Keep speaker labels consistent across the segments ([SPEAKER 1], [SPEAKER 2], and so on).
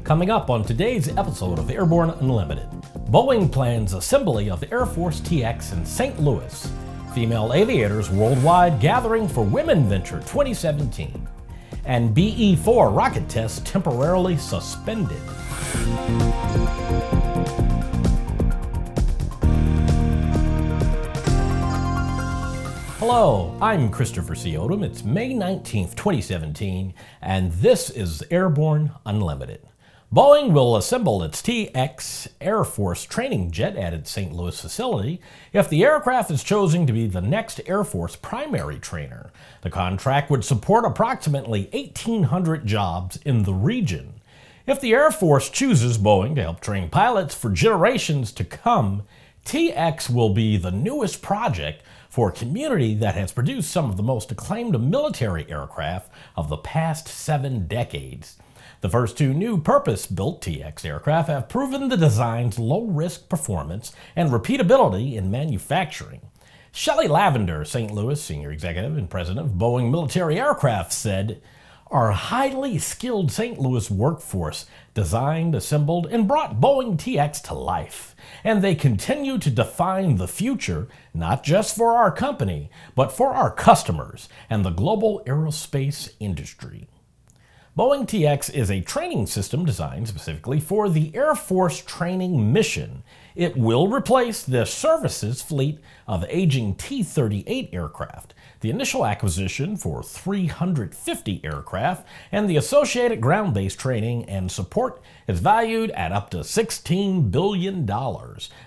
[SPEAKER 1] Coming up on today's episode of Airborne Unlimited, Boeing plans assembly of Air Force TX in St. Louis, female aviators worldwide gathering for WomenVenture 2017, and BE-4 Rocket Test temporarily suspended. Hello, I'm Christopher C. Odom. It's May 19th, 2017, and this is Airborne Unlimited. Boeing will assemble its TX Air Force training jet at its St. Louis facility if the aircraft is chosen to be the next Air Force primary trainer. The contract would support approximately 1,800 jobs in the region. If the Air Force chooses Boeing to help train pilots for generations to come, TX will be the newest project for a community that has produced some of the most acclaimed military aircraft of the past 7 decades. The first 2 new purpose-built TX aircraft have proven the design's low-risk performance and repeatability in manufacturing. Shelley Lavender, St. Louis senior executive and president of Boeing Military Aircraft, said, "Our highly skilled St. Louis workforce designed, assembled, and brought Boeing TX to life, and they continue to define the future not just for our company, but for our customers and the global aerospace industry." Boeing TX is a training system designed specifically for the Air Force training mission. It will replace the services fleet of aging T-38 aircraft, the initial acquisition for 350 aircraft, and the associated ground-based training and support is valued at up to $16 billion.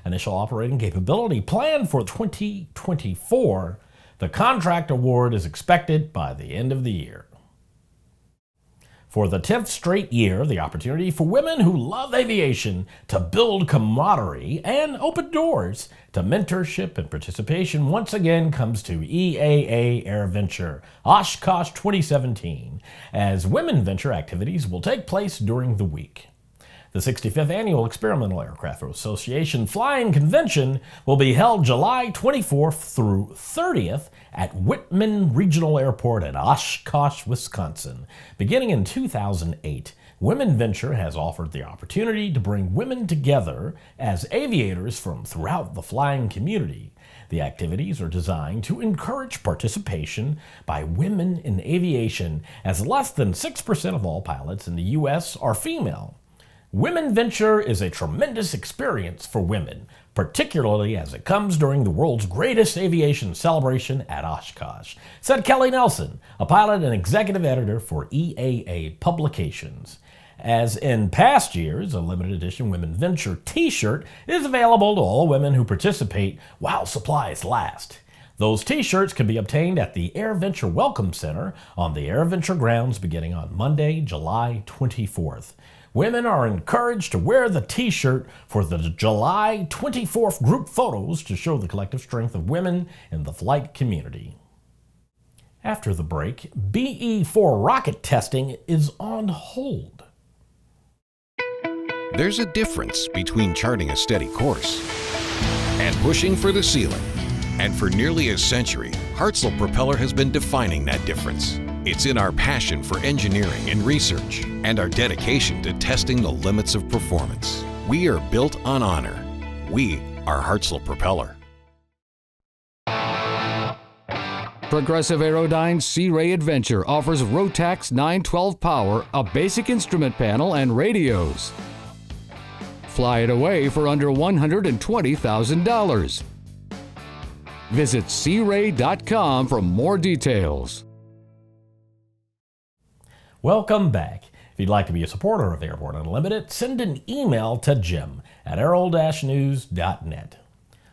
[SPEAKER 1] Initial operating capability planned for 2024. The contract award is expected by the end of the year. For the 10th straight year, the opportunity for women who love aviation to build camaraderie and open doors to mentorship and participation once again comes to EAA AirVenture Oshkosh 2017, as WomenVenture activities will take place during the week. The 65th Annual Experimental Aircraft Association Flying Convention will be held July 24th through 30th at Whitman Regional Airport at Oshkosh, Wisconsin. Beginning in 2008, WomenVenture has offered the opportunity to bring women together as aviators from throughout the flying community. The activities are designed to encourage participation by women in aviation, as less than 6% of all pilots in the U.S. are female. WomenVenture is a tremendous experience for women, particularly as it comes during the world's greatest aviation celebration at Oshkosh, said Kelly Nelson, a pilot and executive editor for EAA Publications. As in past years, a limited edition WomenVenture t-shirt is available to all women who participate while supplies last. Those t-shirts can be obtained at the AirVenture Welcome Center on the AirVenture grounds beginning on Monday, July 24th. Women are encouraged to wear the t-shirt for the July 24th group photos to show the collective strength of women in the flight community. After the break, BE4 rocket testing is on hold.
[SPEAKER 2] There's a difference between charting a steady course and pushing for the ceiling. And for nearly a century, Hartzell Propeller has been defining that difference. It's in our passion for engineering and research and our dedication to testing the limits of performance. We are built on honor. We are Hartzell Propeller.
[SPEAKER 3] Progressive Aerodyne's Sea Ray Adventure offers Rotax 912 power, a basic instrument panel, and radios. Fly it away for under $120,000. Visit searay.com for more details.
[SPEAKER 1] Welcome back. If you'd like to be a supporter of Airborne Unlimited, send an email to jim@aero-news.net.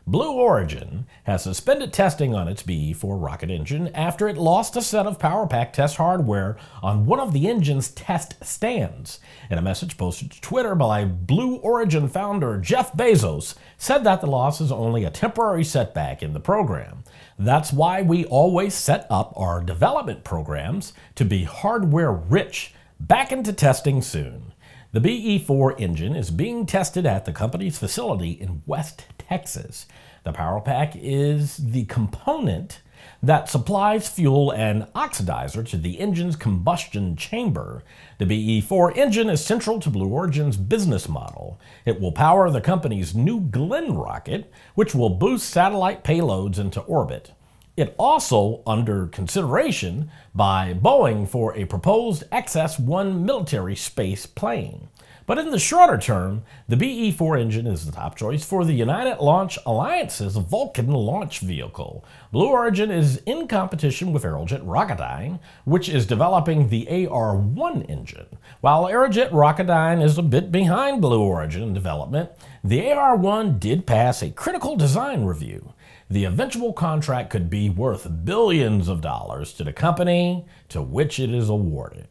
[SPEAKER 1] Blue Origin has suspended testing on its BE-4 rocket engine after it lost a set of power pack test hardware on one of the engine's test stands. In a message posted to Twitter by Blue Origin founder Jeff Bezos, said that the loss is only a temporary setback in the program. That's why we always set up our development programs to be hardware rich. Back into testing soon. The BE-4 engine is being tested at the company's facility in West Texas. The power pack is the component that supplies fuel and oxidizer to the engine's combustion chamber. The BE-4 engine is central to Blue Origin's business model. It will power the company's New Glenn rocket, which will boost satellite payloads into orbit. It also under consideration by Boeing for a proposed XS-1 military space plane. But in the shorter term, the BE-4 engine is the top choice for the United Launch Alliance's Vulcan launch vehicle. Blue Origin is in competition with Aerojet Rocketdyne, which is developing the AR-1 engine. While Aerojet Rocketdyne is a bit behind Blue Origin in development, the AR-1 did pass a critical design review. The eventual contract could be worth billions of dollars to the company to which it is awarded.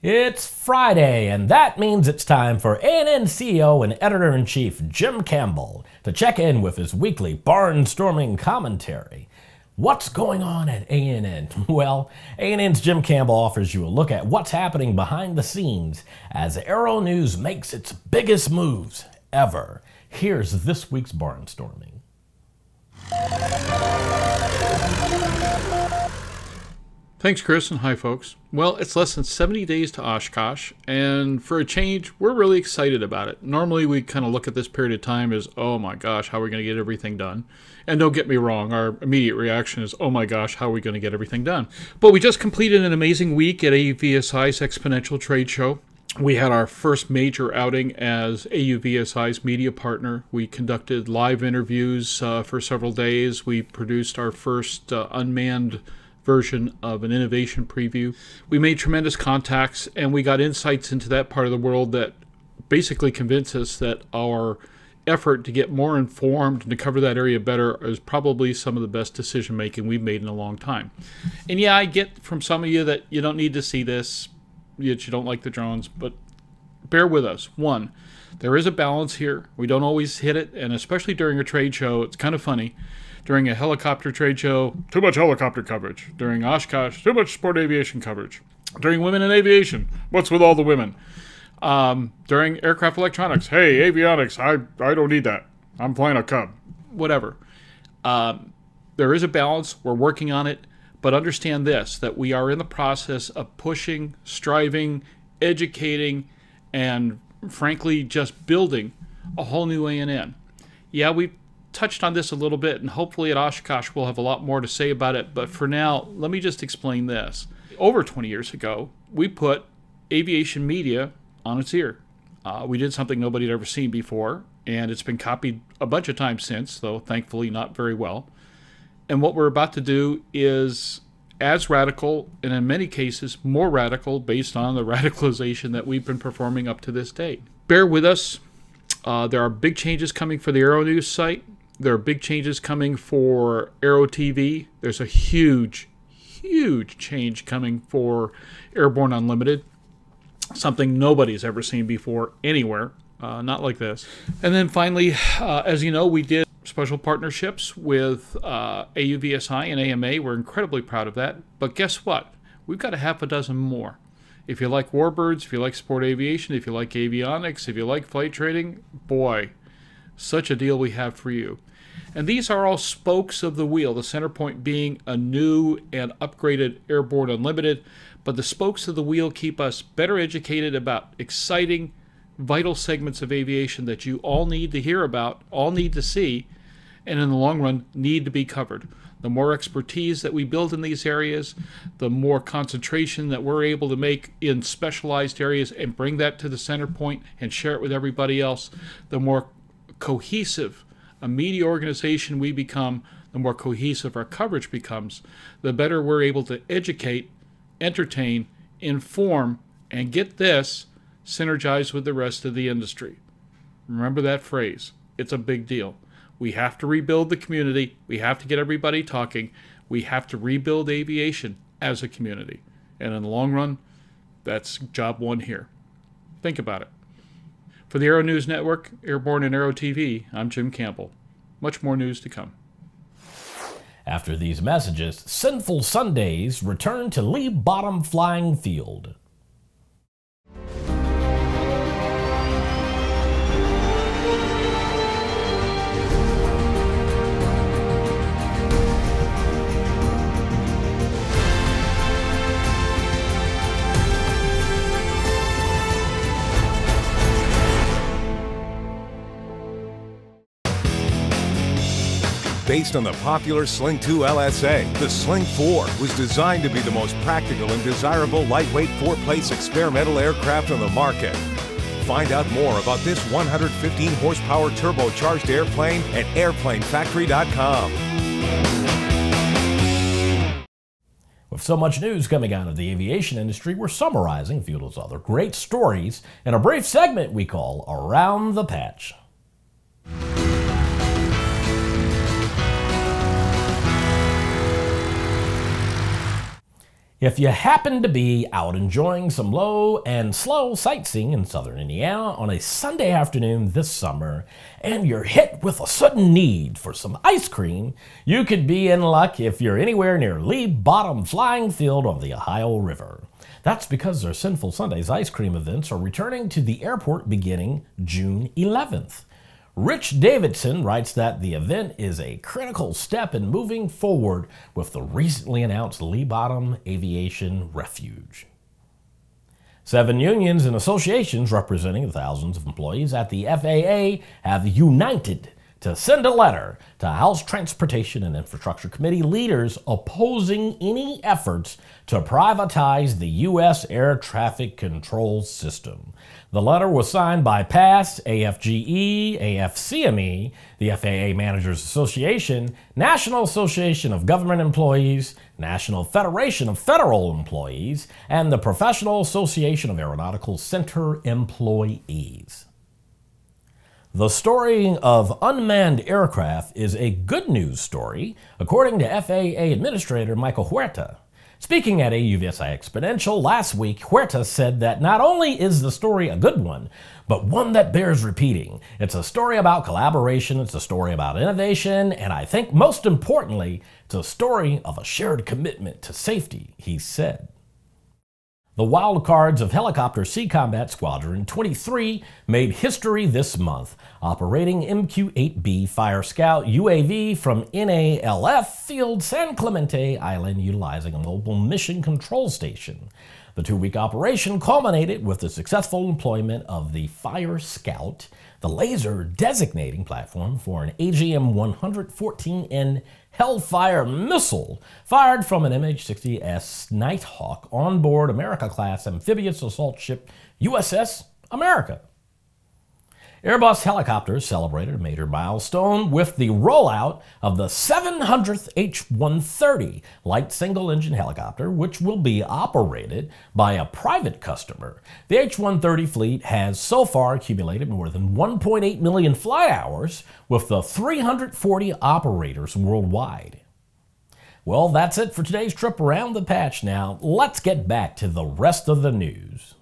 [SPEAKER 1] It's Friday, and that means it's time for ANN CEO and Editor-in-Chief Jim Campbell to check in with his weekly Barnstorming commentary. What's going on at ANN? Well, ANN's Jim Campbell offers you a look at what's happening behind the scenes as Aero-News makes its biggest moves ever. Here's this week's Barnstorming.
[SPEAKER 4] Thanks, Chris, and hi, folks. Well, it's less than 70 days to Oshkosh, and for a change, we're really excited about it. Normally, we kind of look at this period of time as, oh my gosh, how are we going to get everything done? And don't get me wrong, our immediate reaction is, oh my gosh, how are we going to get everything done? But we just completed an amazing week at AUVSI's Exponential Trade Show. We had our first major outing as AUVSI's media partner. We conducted live interviews for several days. We produced our first unmanned version of an innovation preview. We made tremendous contacts, and we got insights into that part of the world that basically convinced us that our effort to get more informed and to cover that area better is probably some of the best decision making we've made in a long time. And yeah, I get from some of you that you don't need to see this, yet you don't like the drones, but bear with us. One, there is a balance here. We don't always hit it, and especially during a trade show, it's kind of funny. During a helicopter trade show, too much helicopter coverage. During Oshkosh, too much sport aviation coverage. During Women in Aviation, what's with all the women? During aircraft electronics, hey, avionics, I don't need that. I'm flying a Cub. Whatever. There is a balance. We're working on it. But understand this, that we are in the process of pushing, striving, educating, and frankly, just building a whole new ANN. Yeah, we touched on this a little bit, and hopefully at Oshkosh we'll have a lot more to say about it, but for now, let me just explain this. Over 20 years ago, we put aviation media on its ear. We did something nobody had ever seen before, and it's been copied a bunch of times since, though thankfully not very well. And what we're about to do is as radical, and in many cases more radical, based on the radicalization that we've been performing up to this date. Bear with us. There are big changes coming for the Aero-News site. There are big changes coming for Aero-TV. There's a huge change coming for Airborne Unlimited. Something nobody's ever seen before anywhere. Not like this. And then finally, as you know, we did special partnerships with AUVSI and AMA. We're incredibly proud of that. But guess what? We've got a half a dozen more. If you like warbirds, if you like sport aviation, if you like avionics, if you like flight training, boy, such a deal we have for you. And these are all spokes of the wheel, the center point being a new and upgraded Airborne Unlimited. But the spokes of the wheel keep us better educated about exciting, vital segments of aviation that you all need to hear about, all need to see, and in the long run need to be covered. The more expertise that we build in these areas, the more concentration that we're able to make in specialized areas and bring that to the center point and share it with everybody else, the more cohesive a media organization we become, the more cohesive our coverage becomes, the better we're able to educate, entertain, inform, and get this, synergize with the rest of the industry. Remember that phrase. It's a big deal. We have to rebuild the community. We have to get everybody talking. We have to rebuild aviation as a community. And in the long run, that's job one here. Think about it. For the Aero-News Network, Airborne and Aero-TV, I'm Jim Campbell. Much more news to come.
[SPEAKER 1] After these messages, Sinful Sundays return to Lee Bottom Flying Field.
[SPEAKER 5] Based on the popular Sling 2 LSA, the Sling 4 was designed to be the most practical and desirable lightweight four-place experimental aircraft on the market. Find out more about this 115 horsepower turbocharged airplane at airplanefactory.com.
[SPEAKER 1] With so much news coming out of the aviation industry, we're summarizing a few of those other great stories in a brief segment we call Around the Patch. If you happen to be out enjoying some low and slow sightseeing in southern Indiana on a Sunday afternoon this summer, and you're hit with a sudden need for some ice cream, you could be in luck if you're anywhere near Lee Bottom Flying Field on the Ohio River. That's because their Sinful Sundays ice cream events are returning to the airport beginning June 11th. Rich Davidson writes that the event is a critical step in moving forward with the recently announced Lee Bottom Aviation Refuge. 7 unions and associations representing thousands of employees at the FAA have united to send a letter to House Transportation and Infrastructure Committee leaders opposing any efforts to privatize the U.S. air traffic control system. The letter was signed by PASS, AFGE, AFCME, the FAA Managers Association, National Association of Government Employees, National Federation of Federal Employees, and the Professional Association of Aeronautical Center Employees. The story of unmanned aircraft is a good news story, according to FAA Administrator Michael Huerta. Speaking at AUVSI Exponential last week, Huerta said that not only is the story a good one, but one that bears repeating. It's a story about collaboration, it's a story about innovation, and I think most importantly, it's a story of a shared commitment to safety, he said. The Wild Cards of Helicopter Sea Combat Squadron 23 made history this month, operating MQ-8B Fire Scout UAV from NALF Field San Clemente Island utilizing a mobile mission control station. The 2-week operation culminated with the successful employment of the Fire Scout, the laser designating platform for an AGM-114N Hellfire missile fired from an MH-60S Nighthawk onboard America-class amphibious assault ship USS America. Airbus Helicopters celebrated a major milestone with the rollout of the 700th H-130 light single-engine helicopter, which will be operated by a private customer. The H-130 fleet has so far accumulated more than 1.8 million flight hours with the 340 operators worldwide. Well, that's it for today's trip around the patch. Now, let's get back to the rest of the news.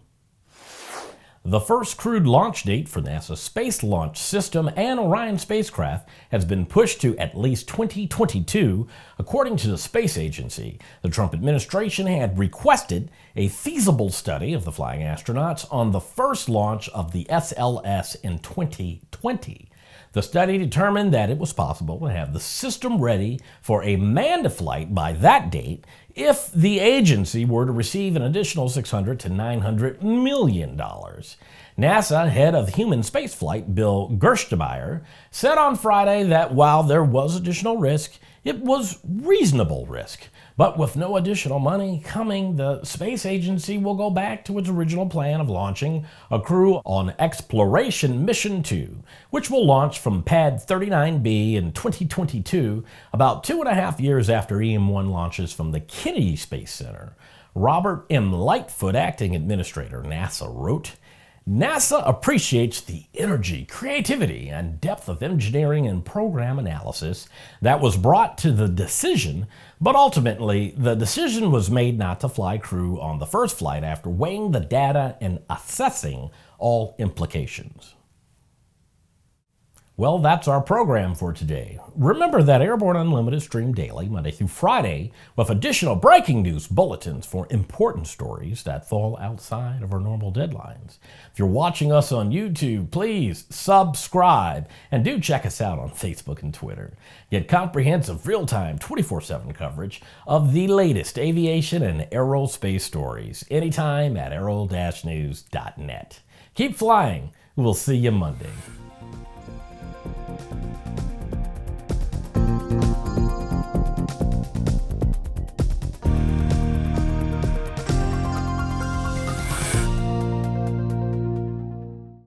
[SPEAKER 1] The first crewed launch date for NASA's Space Launch System and Orion Spacecraft has been pushed to at least 2022, according to the space agency. The Trump administration had requested a feasible study of the flying astronauts on the first launch of the SLS in 2020. The study determined that it was possible to have the system ready for a manned flight by that date if the agency were to receive an additional $600 to $900 million. NASA head of human spaceflight Bill Gerstenmaier said on Friday that while there was additional risk, it was reasonable risk. But with no additional money coming, the space agency will go back to its original plan of launching a crew on Exploration Mission 2, which will launch from Pad 39B in 2022, about 2.5 years after EM-1 launches from the Kennedy Space Center. Robert M. Lightfoot, acting administrator, NASA, wrote, NASA appreciates the energy, creativity, and depth of engineering and program analysis that was brought to the decision, but ultimately the decision was made not to fly crew on the first flight after weighing the data and assessing all implications. Well, that's our program for today. Remember that Airborne Unlimited stream daily, Monday through Friday, with additional breaking news bulletins for important stories that fall outside of our normal deadlines. If you're watching us on YouTube, please subscribe and do check us out on Facebook and Twitter. Get comprehensive, real-time, 24/7 coverage of the latest aviation and aerospace stories anytime at aero-news.net. Keep flying. We'll see you Monday.